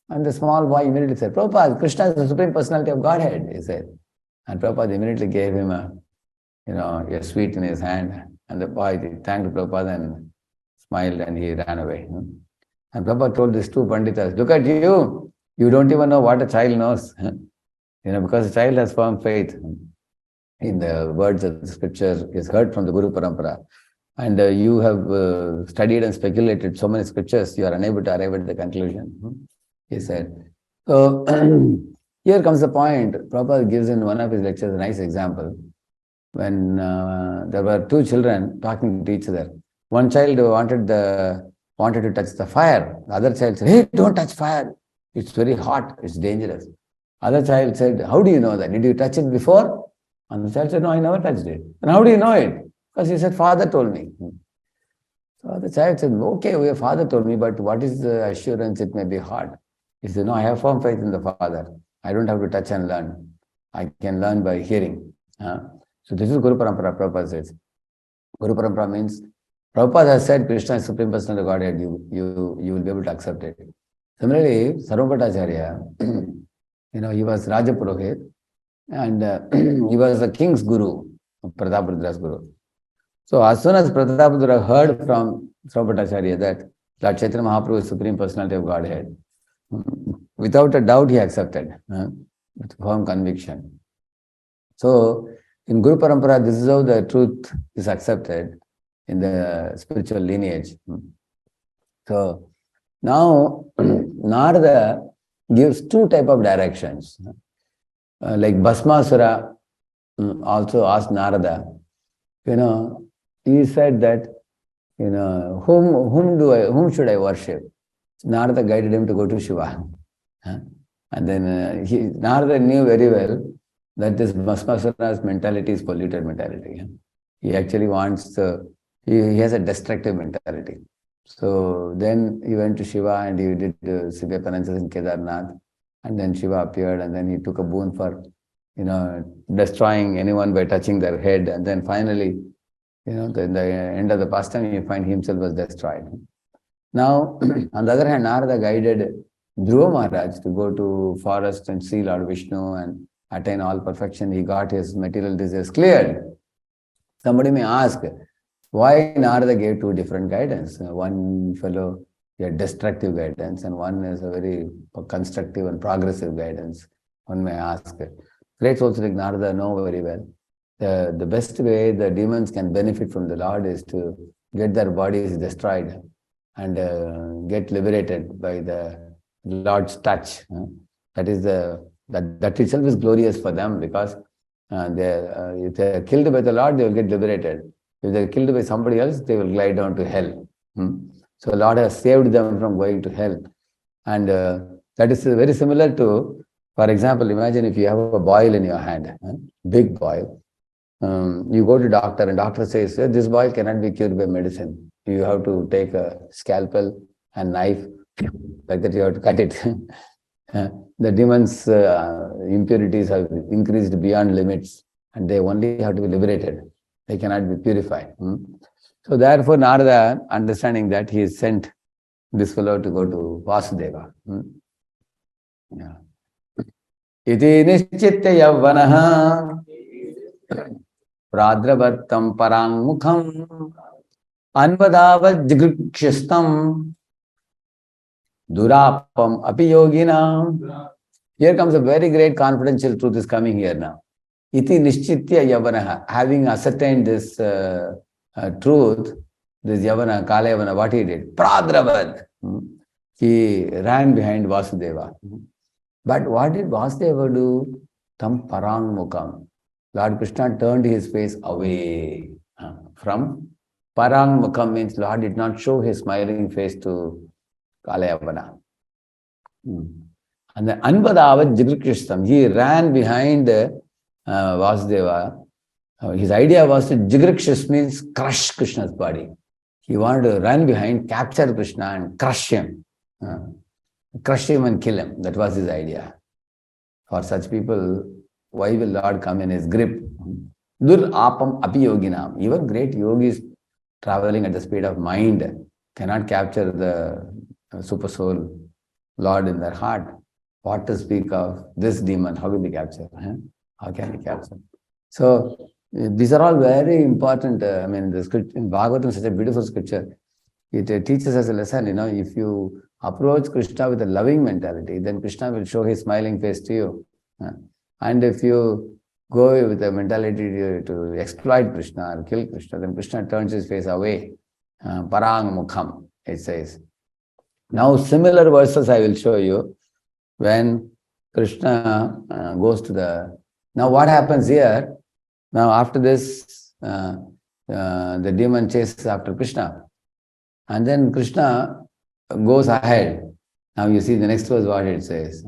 And the small boy immediately said, Prabhupada, Krishna is the Supreme Personality of Godhead, he said. And Prabhupada immediately gave him a sweet in his hand. And the boy thanked Prabhupada and smiled and he ran away. And Prabhupada told these 2 Panditas, look at you, you don't even know what a child knows. Because a child has firm faith in the words of the scripture, is heard from the Guru Parampara. And you have studied and speculated so many scriptures, you are unable to arrive at the conclusion, he said. So, here comes the point. Prabhupada gives in one of his lectures a nice example. When there were 2 children talking to each other. One child wanted to touch the fire. The other child said, hey, don't touch fire. It's very hot. It's dangerous. Other child said, how do you know that? Did you touch it before? And the child said, no, I never touched it. And how do you know it? Because he said, father told me. So the child said, okay, your father told me, but what is the assurance it may be hot? He said, no, I have firm faith in the Father. I don't have to touch and learn. I can learn by hearing. So this is Guru Parampara, Prabhupada says. Guru Parampara means, Prabhupada has said Krishna is Supreme Personality of Godhead, you will be able to accept it. Similarly, Sarvabhattacharya, he was Raja Purohit, and he was the king's guru, Prataparudra's guru. So as soon as Prataparudra heard from Sarvabhattacharya that Lord Chaitanya Mahaprabhu is Supreme Personality of Godhead, without a doubt he accepted, with firm conviction. So in Guru Parampara, this is how the truth is accepted in the spiritual lineage. So now Narada gives 2 types of directions. Like Bhasmasura also asked Narada, he said that, whom should I worship? Narada guided him to go to Shiva. And then Narada knew very well that this Bhasmasura's mentality is polluted mentality. He actually wants he has a destructive mentality. So then he went to Shiva and he did severe penances in Kedarnath. And then Shiva appeared and then he took a boon for, destroying anyone by touching their head. And then finally, in the end of the pastime, you find himself was destroyed. Now, on the other hand, Narada guided Dhruva Maharaj to go to forest and see Lord Vishnu and attain all perfection. He got his material desires cleared. Somebody may ask, why Narada gave two different guidance? One fellow had destructive guidance and one is a very constructive and progressive guidance. One may ask. Great souls like Narada know very well. The best way the demons can benefit from the Lord is to get their bodies destroyed and get liberated by the Lord's touch. That itself is glorious for them because if they are killed by the Lord, they will get liberated. If they are killed by somebody else, they will glide down to hell. So Lord has saved them from going to hell. And that is very similar to, for example, imagine if you have a boil in your hand, big boil. You go to doctor and doctor says, this boil cannot be cured by medicine. You have to take a scalpel and knife, like that you have to cut it. The demons' impurities have increased beyond limits and they only have to be liberated. They cannot be purified. So therefore Narada, understanding that, he sent this fellow to go to Vasudeva. Iti nischitya yavvanaha pradravartam parangmukham anvadavad jigrikshastam durapam apiyogina. Here comes a very great confidential truth is coming here now. Iti nischitya yavanaha. Having ascertained this truth, this Yavana, Kalyavana, what he did? Pradravad. He ran behind Vasudeva. But what did Vasudeva do? Tam parang mukam. Lord Krishna turned his face away from parang mukam, means Lord did not show his smiling face to Kalyavana. And then Anvadavad Jigrikshtam. He ran behind Vasudeva. His idea was to Jigrikshas, means crush Krishna's body. He wanted to run behind, capture Krishna and crush him. Crush him and kill him. That was his idea. For such people, why will Lord come in his grip? Dur apam api yoginam. Even great yogis traveling at the speed of mind cannot capture the super soul Lord in their heart. What to speak of this demon? How will he capture? How can he capture? So these are all very important. The scripture in Bhagavatam is such a beautiful scripture. It teaches us a lesson. If you approach Krishna with a loving mentality, then Krishna will show his smiling face to you. And if you go with a mentality to exploit Krishna or kill Krishna, then Krishna turns his face away. Parang mukham, it says. Now similar verses I will show you when Krishna goes to the... Now what happens here? Now after this, the demon chases after Krishna. And then Krishna goes ahead. Now you see the next verse what it says.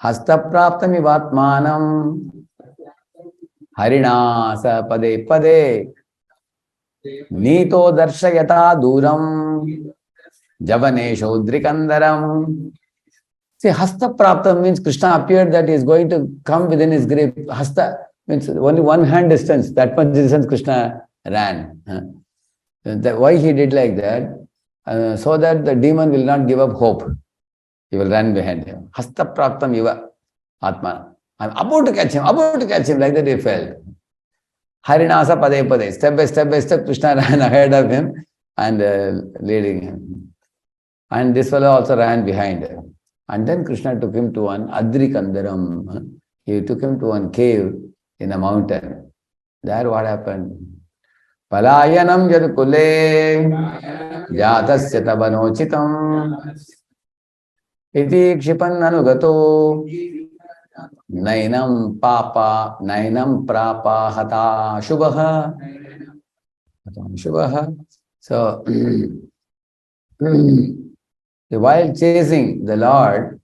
Hastapraptam ivatmanam harinasa pade pade nito darshayata duram javanesho drikandaram. See, hasta praptam means Krishna appeared that he is going to come within his grip. Hasta means only one hand distance. That much distance Krishna ran. Why he did like that? So that the demon will not give up hope. He will run behind him. Hasta praptam iva atma. I'm about to catch him, like that he felt. Harinasa pade pade. Step by step, Krishna ran ahead of him and leading him. And this fellow also ran behind him. And then Krishna took him to one Adrikandaram. He took him to one cave in a mountain. There what happened? Palayanam yadukule jatasya tabanochitam iti kshipan anugato nainam prapa hata shubha. So, while chasing the Lord,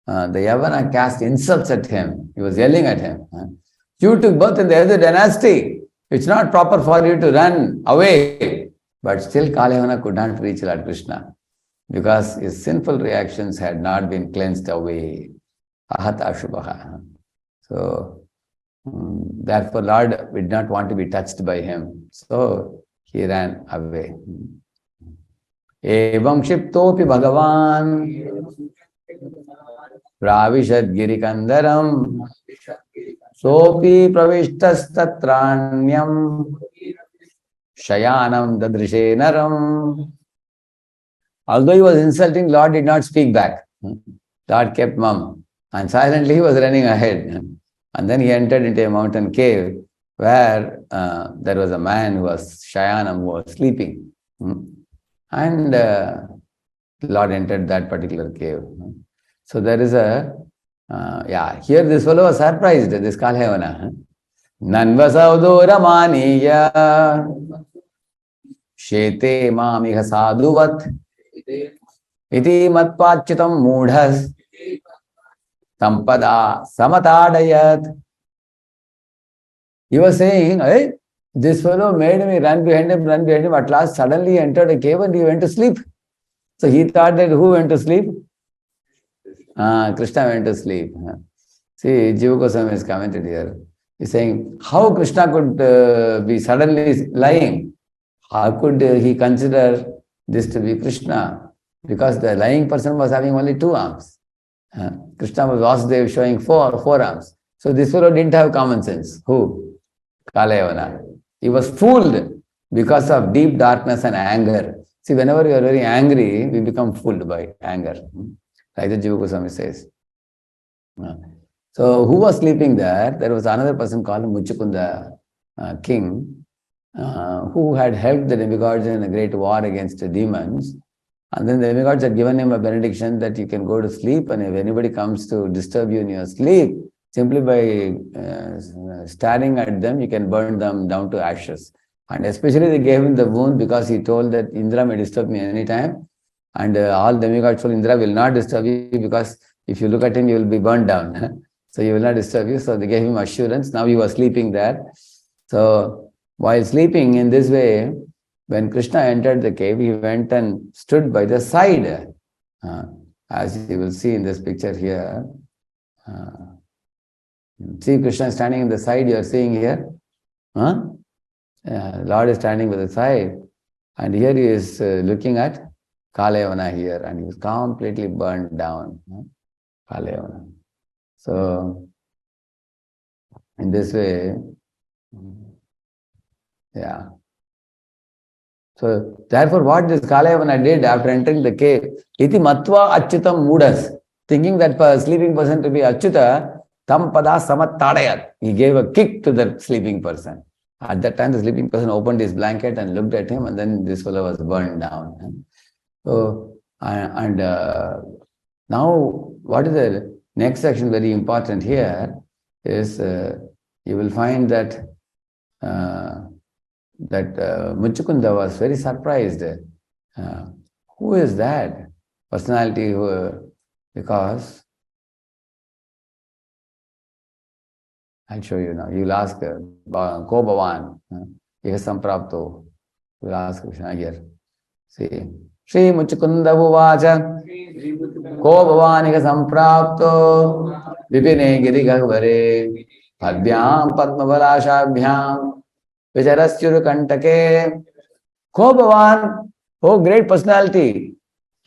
the Yavana cast insults at him. He was yelling at him. You took birth in the other dynasty. It's not proper for you to run away. But still Kalyavana could not reach Lord Krishna because his sinful reactions had not been cleansed away. Ahata Shubhaha. So, therefore Lord did not want to be touched by him. So, he ran away. Evam Shiptopi Bhagavan Pravishad Girikandaram Sopi Pravishtastatranyam Shayanam Dadrishe Naram. Although he was insulting, Lord did not speak back. Lord kept mum and silently he was running ahead. And then he entered into a mountain cave where there was a man who was Shayanam, who was sleeping. And Lord entered that particular cave. So there is a, here this fellow was surprised, this Kalyavana. Nanvasavdura maniya shete mamiha sadhuvat iti matpachitam mudhas sampada samatadayat. He was saying, hey, this fellow made me run behind him. At last, suddenly he entered a cave and he went to sleep. So he thought that who went to sleep? Krishna went to sleep. See, Jiva Goswami is commented here. He's saying, how Krishna could be suddenly lying? How could he consider this to be Krishna? Because the lying person was having only 2 arms. Krishna was Vasudev showing 4 arms. So this fellow didn't have common sense. Who? Kalyavana. He was fooled because of deep darkness and anger. See, whenever you are very angry, we become fooled by anger. Like the Jiva Goswami says. So, who was sleeping there? There was another person called Muchukunda king, who had helped the demigods in a great war against the demons. And then the demigods had given him a benediction that you can go to sleep, and if anybody comes to disturb you in your sleep, simply by staring at them, you can burn them down to ashes. And especially they gave him the wound because he told that Indra may disturb me anytime. And all demigods told Indra will not disturb you because if you look at him, you will be burned down. So he will not disturb you. So they gave him assurance. Now he was sleeping there. So while sleeping in this way, when Krishna entered the cave, he went and stood by the side. As you will see in this picture here. See Krishna standing in the side you are seeing here. Lord is standing by the side. And here he is looking at Kalyavana here. And he was completely burned down. Kalyavana. So, in this way, yeah. So, therefore, what this Kalyavana did after entering the cave, iti matva achyutam mudas, thinking that sleeping person to be Achyuta, tam pada samatadayat. He gave a kick to the sleeping person. At that time, the sleeping person opened his blanket and looked at him, and then this fellow was burned down. So, now, what is the next section very important here is you will find that Muchukunda was very surprised. Who is that personality? Because I'll show you now. You'll ask Ko Bhavan, Iha Samprapto. You'll ask Krishna here. See, Shri Muchukunda Uvacha Ko Bhavan Iha Samprapto Vipine Girigavare Padbyam Padmavarashabhyam Vicharasyuru Kantake. Ko Bhavan, oh great personality,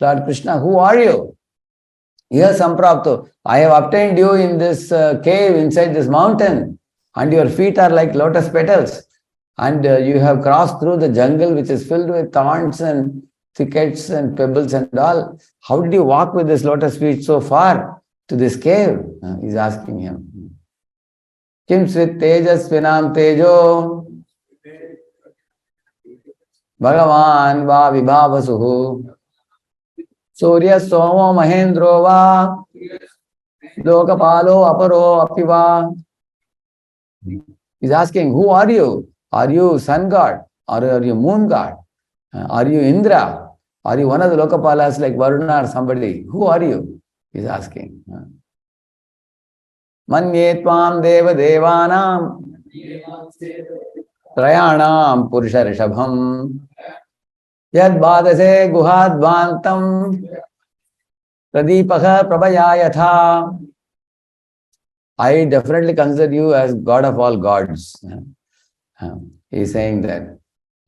Lord Krishna, who are you? Here Samprapto, I have obtained you in this cave inside this mountain, and your feet are like lotus petals, and you have crossed through the jungle which is filled with thorns and thickets and pebbles and all. How did you walk with this lotus feet so far to this cave? He's asking him. Kim svit tejas vinam tejo Bhagavan va vibhavasuhu Surya somo mahendro va lokapalo aparo apiva. He's asking, who are you? Are you sun god or are you moon god? Are you Indra? Are you one of the Lokapalas like Varuna or somebody? Who are you? He's asking. Manye tvam deva devanam trayanam purusha rishabham yad badase guhadvantam pradipakha prabhayayatha. I definitely consider you as God of all gods. He's saying that,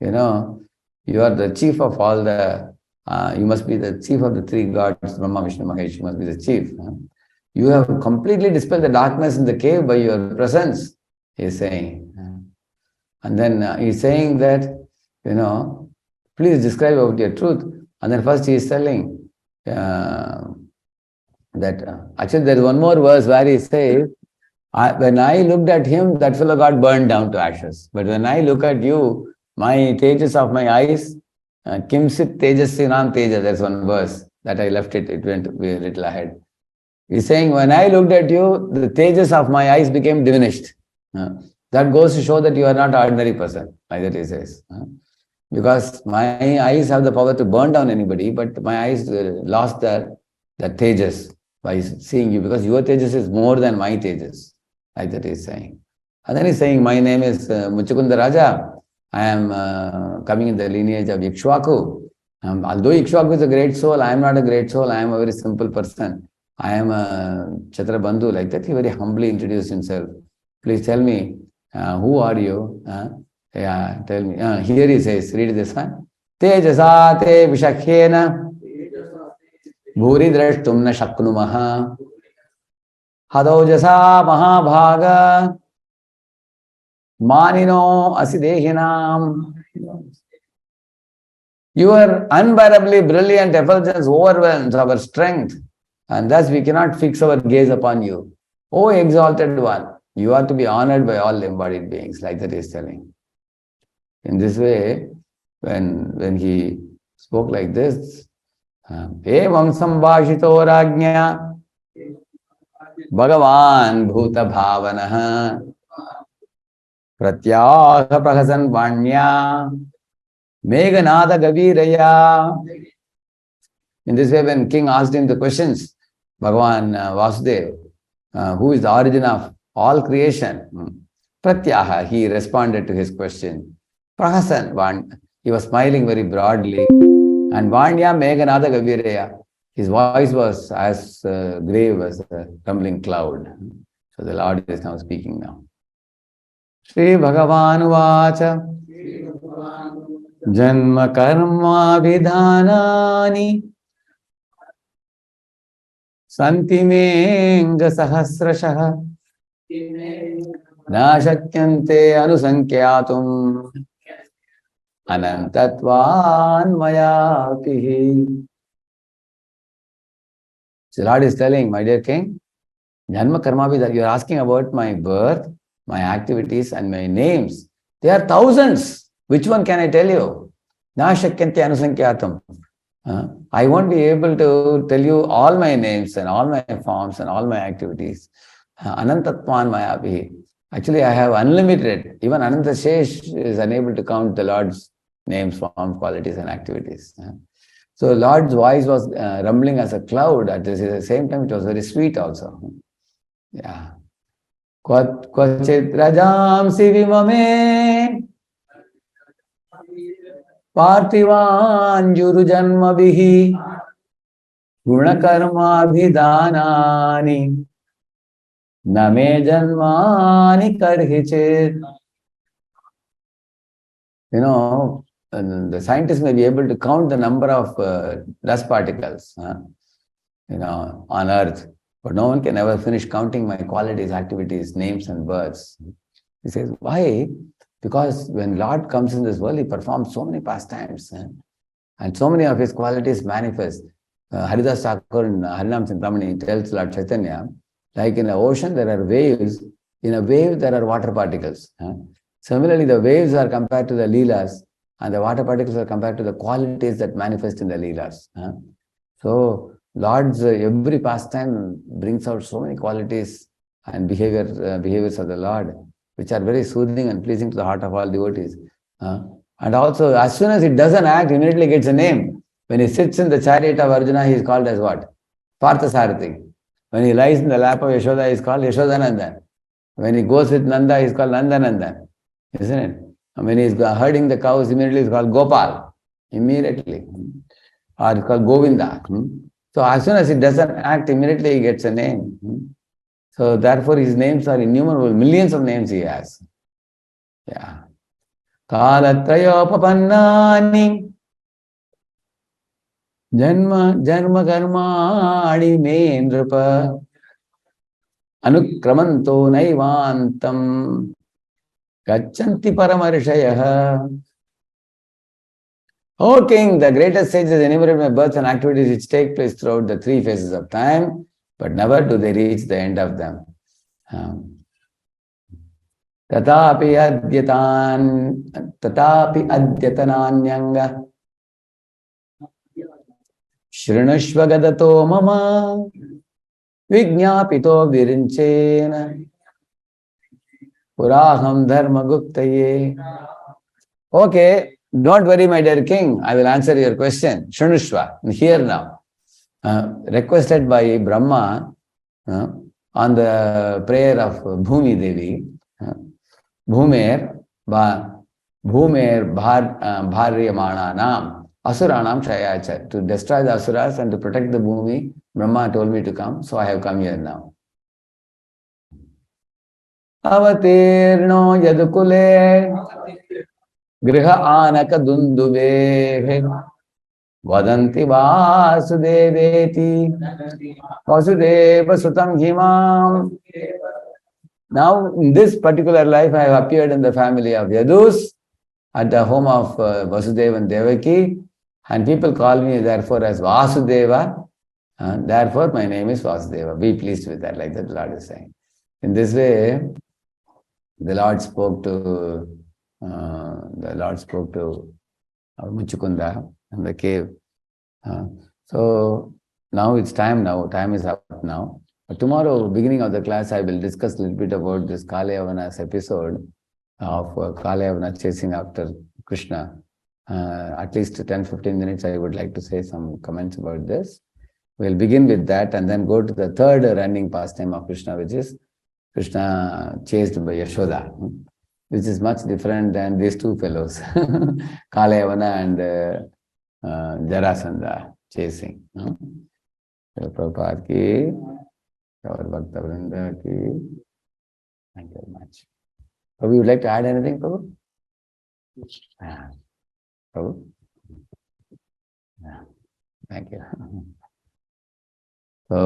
you are the chief of all the, you must be the chief of the three gods, Brahma, Vishnu, Mahesh, you must be the chief. You have completely dispelled the darkness in the cave by your presence, he's saying. And then he's saying that, please describe about your truth. And then first he is telling that, actually there is one more verse where he says, when I looked at him, that fellow got burned down to ashes. But when I look at you, my tejas of my eyes, Kimsit Tejasvinam Teja, there's one verse that I left it, it went a little ahead. He's saying, when I looked at you, the tejas of my eyes became diminished. That goes to show that you are not an ordinary person, like that he says. Because my eyes have the power to burn down anybody, but my eyes lost that tejas by seeing you, because your tejas is more than my tejas, like that he's saying. And then he's saying, my name is Muchukunda Raja. I am coming in the lineage of Ikshvaku. Although Ikshvaku is a great soul, I am not a great soul. I am a very simple person. I am a Chatrabandhu, like that. He very humbly introduced himself. Please tell me, who are you? Yeah, tell me. Here he says, read this one. Tejasa te vishakhena bhuri drashtum na shaknumaha hadojasa mahabhaga manino asidehinam. Your unbearably brilliant effulgence overwhelms our strength, and thus we cannot fix our gaze upon you. O exalted one, you are to be honored by all embodied beings, like that he is telling. In this way, when he spoke like this, evam sambhashito rajnya bhagavan bhuta bhavanaha pratyaha prahasan vanya meghanada gaviraya. In this way, when king asked him the questions, Bhagavan Vasudeva, who is the origin of all creation, pratyaha, he responded to his question. Prahasan, he was smiling very broadly. And Vanya Meghanada Gaviraya, his voice was as grave as a rumbling cloud. So the Lord is now speaking now. Shri Bhagavan Vacha Janma Karma Vidhanani Santimenga Sahasrashaha Nashakyante Anusankyatum Anantatvan Mayapihi. So the Lord is telling, my dear king, Janma Karma Vidhanani, you are asking about my birth, my activities and my names. They are thousands. Which one can I tell you? Nashakyante Anusankyatum. I won't be able to tell you all my names and all my forms and all my activities. Anantatvan Mayapihi. Actually, I have unlimited. Even Ananta Shesh is unable to count the Lord's names, forms, qualities and activities. So Lord's voice was rumbling as a cloud. At the same time, it was very sweet also. Yeah. Kvachit rajam sivimame Parthivan juru janma bihi gunakarma bhidanani name janmani karhichit. The scientists may be able to count the number of dust particles, on Earth, but no one can ever finish counting my qualities, activities, names and births. He says, why? Because when Lord comes in this world, he performs so many pastimes, and so many of his qualities manifest. Haridas Thakur in Harinam Chintamani tells Lord Chaitanya, like in the ocean there are waves, in a wave there are water particles. Similarly, the waves are compared to the Leelas, and the water particles are compared to the qualities that manifest in the Leelas. So, Lord's every pastime brings out so many qualities and behaviors of the Lord, which are very soothing and pleasing to the heart of all devotees. And also, as soon as he doesn't act, immediately gets a name. When he sits in the chariot of Arjuna, he is called as what? Parthasarathi. When he lies in the lap of Yashoda, he is called Yashodanandan. When he goes with Nanda, he is called Nandanandan. Isn't it? And when he is herding the cows, immediately he is called Gopal. Immediately. Or he is called Govinda. So as soon as he doesn't act, immediately he gets a name. So therefore his names are innumerable. Millions of names he has. Yeah. Kalatrayopapannani Janma karmani me nrupa Anukramanto naivantam Gachanti paramarishayah. O king, the greatest sages enumerate my births and activities which take place throughout the three phases of time, but never do they reach the end of them. Tatapi adyatananyanga Shrinushva gadato mama Vignapito virinchena Puraham dharma guptaye. Okay, don't worry, my dear king. I will answer your question. Shrinushva, here now. Requested by Brahma on the prayer of Bhumi Devi. Bhumer bharyamananam asuranam shayacha. To destroy the asuras and to protect the Bhumi, Brahma told me to come, so I have come here now. Avatirno yadukule griha anaka dundube vadanti vasudeveti vasudeva sutam himam. Now, in this particular life, I have appeared in the family of Yadus, at the home of Vasudeva and Devaki, and people call me therefore as Vasudeva, and therefore my name is Vasudeva. Be pleased with that, like that the Lord is saying. In this way, the Lord spoke to Muchukunda in the cave. So now it's time now, time is up now. But tomorrow, beginning of the class, I will discuss a little bit about this Kalyavana's episode of Kalyavana chasing after Krishna. At least 10-15 minutes, I would like to say some comments about this. We'll begin with that and then go to the third running pastime of Krishna, which is Krishna chased by Yashoda, which is much different than these two fellows, Kalyavana and Jarasandha chasing. Prabhupada ki, our Bhakta Vrinda ki. Thank you very much. Prabhu, you would like to add anything, Prabhu? Prabhu? Thank you. So,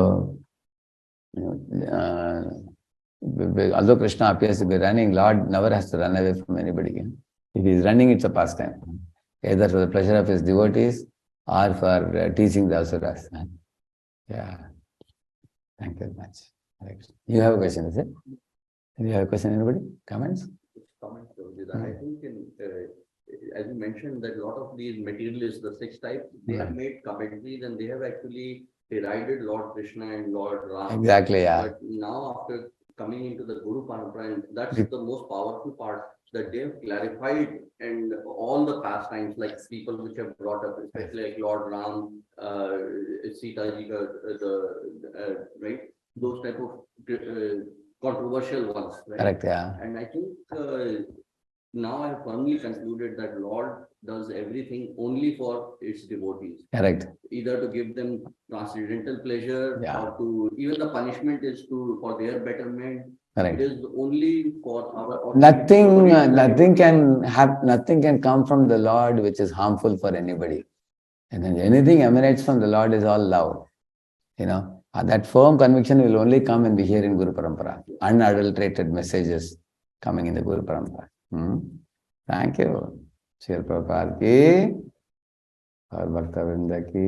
although Krishna appears to be running, Lord never has to run away from anybody. If he is running, it's a pastime, either for the pleasure of his devotees or for teaching the asuras. Yeah. Thank you very much. You have a question, is it? Do you have a question, anybody? Comments? Comment. I think as you mentioned that a lot of these materialists, the six types, they have made commentaries and they have actually derided Lord Krishna and Lord Ram. Exactly, yeah. But now after coming into the Guru Parampara, and that's the most powerful part, that they have clarified and all the pastimes, like people which have brought up, especially like Lord Ram, Sita Ji, right? Those type of controversial ones, right? Correct, yeah. And I think now I have firmly concluded that Lord does everything only for its devotees. Correct. Either to give them transcendental pleasure, Yeah. or to even the punishment is for their betterment. Correct. It is only for our Nothing can come from the Lord which is harmful for anybody. And then anything emanates from the Lord is all love. That firm conviction will only come when we hear in Guru Parampara. Unadulterated messages coming in the Guru Parampara. Thank you. Srila Prabhupada ki, और Bhakta Vrinda ki.